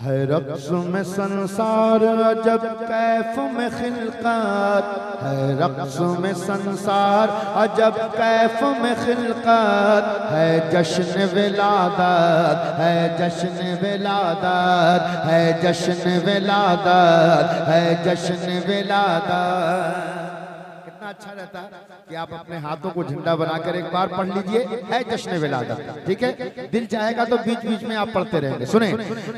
है रक्स में संसार अजब कैफ में खिलकत, है रक्स में संसार अजब कैफ में खिलकत, है जश्न विलादत, है जश्न विलादत, है जश्न विलादत, है जश्न विलादत। कितना अच्छा रहता है कि आप अपने हाथों को झंडा बनाकर एक बार पढ़ लीजिए, है जश्न विलादत। ठीक है, दिल चाहेगा तो बीच बीच में आप पढ़ते रहेंगे। सुने,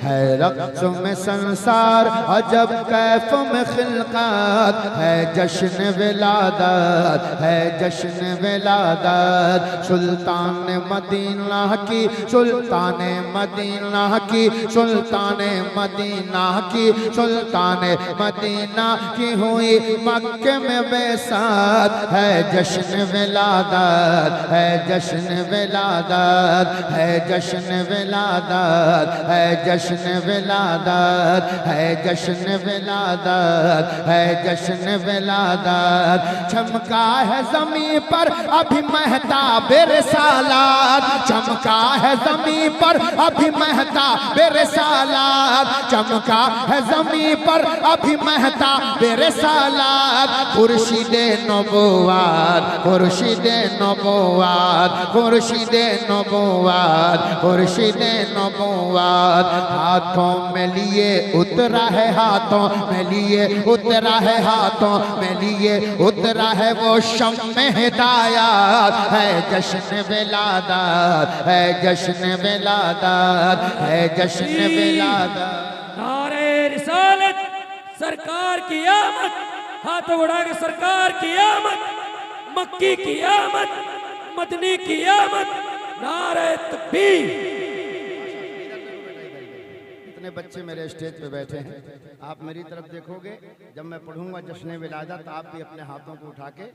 है रक्स में संसार अजब कैफ में खिलकत, है जश्न विलादत, है जश्न विलादत। सुल्तान मदीना की, सुल्तान मदीना की, सुल्तान मदीना की, सुल्तान मदीना की हुई मक्के में बेसात, है जश्न विलादत, है जश्न विलादत, है जश्न विलादत, है जश्न विलादत, है जश्न विलादत, है जश्न विलादत। चमका है ज़मीं पर अभी महताब रिसालत, चमका है ज़मीं पर अभी महताब रिसालत, चमका है ज़मीं पर अभी महताब रिसालत। खुर्शीदे नबुव्वत, खुर्शीदे नबुव्वत, खुर्शीदे नबुव्वत, खुर्शीदे नबुव्वत। हाथों में लिए उतरा है, हाथों में लिए उतरा है, हाथों में लिए उतरा है वो शम्मे हिदायत, है जश्न विलादत, है जश्न विलादत, है जश्न विलादत। नारे रिसालत, सरकार की आमद, हाथ उड़ा के सरकार की आमद, मक्की की आमद, मदनी की आमद, नारे तकबीर। इतने बच्चे मेरे स्टेज पे बैठे हैं, आप मेरी तरफ देखोगे, जब मैं पढ़ूंगा जश्न विलादत तो आप भी अपने हाथों को उठा के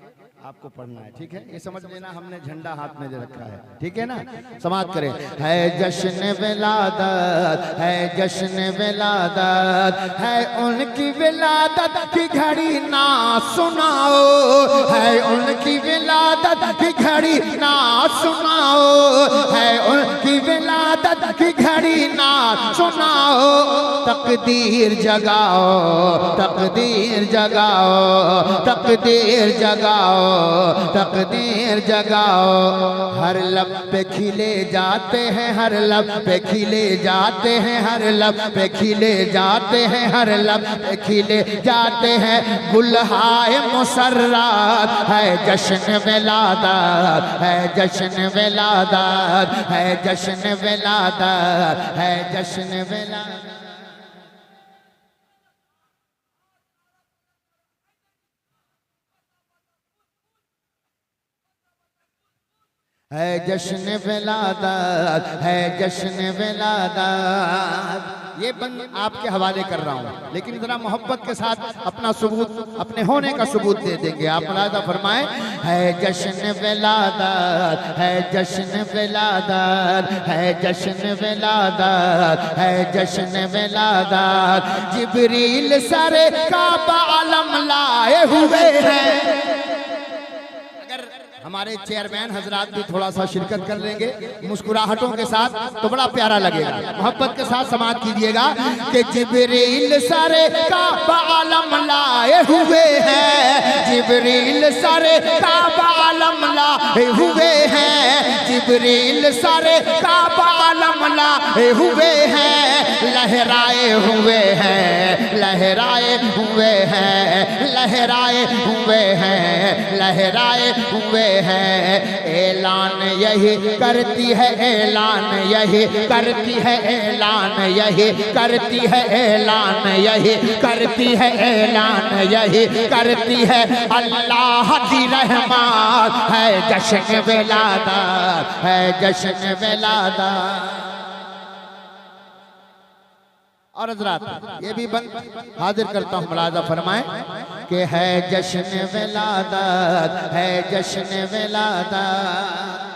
आपको पढ़ना है। ठीक है, ये समझ लेना हमने झंडा हाथ में दे रखा है। ठीक है ना, समाप्त करें। है जश्न विलादत, है जश्न विलादत, है उनकी विलादत की घड़ी ना सुनाओ, है उनकी विलादत की घड़ी ना सुनाओ, है उनकी विलादत की घड़ी ना सुनाओ। तकदीर जगाओ, तकदीर जगाओ, तकदीर जगाओ, तकदीर जगाओ। हर लब पे खिले जाते हैं, हर लब पे खिले जाते हैं, हर लब पे खिले जाते हैं, हर लब पे खिले जाते हैं गुलहाए मुसर्रात, है जश्न विलादत, है जश्न विलादत, है जश्न विलादत, है जश्न विलादत। है जश्न विलादत, है जश्न विलादत। ये बंद आपके हवाले कर रहा हूँ, लेकिन जरा मोहब्बत के साथ अपना सबूत, अपने होने का सबूत दे देंगे। आप मुलाहिज़ा फरमाएं, है जश्न विलादत, है जश्न विलादत, है जश्न विलादत, है जश्न विलादत। जिब्रील सरे काबा आलम लाए हुए हैं। हमारे चेयरमैन हजरात भी थोड़ा सा शिरकत कर लेंगे मुस्कुराहटों के साथ तो बड़ा प्यारा लगेगा। मोहब्बत के साथ समाअत कीजिएगा कि जिब्रील सरे काबा आलम लाए हुए हैं, जिब्रील सरे काबा आलम लाए हुए हैं, जिब्रील सरे काबा आलम लाए हुए हैं। लहराए हुए हैं, लहराए हुए हैं, लहराए हुए हैं, लहराए हुए है। ऐलान यही करती है, ऐलान यही करती है, ऐलान यही करती है, ऐलान यही करती है, ऐलान यही करती है। अल्लाह की रहमत, है जश्न विलादत, है जश्न विलादत। और हज़रात ये भी बंद हाजिर करता हूँ, मुलाज़ा फरमाएं कि है जश्न विलादत, है जश्न विलादत।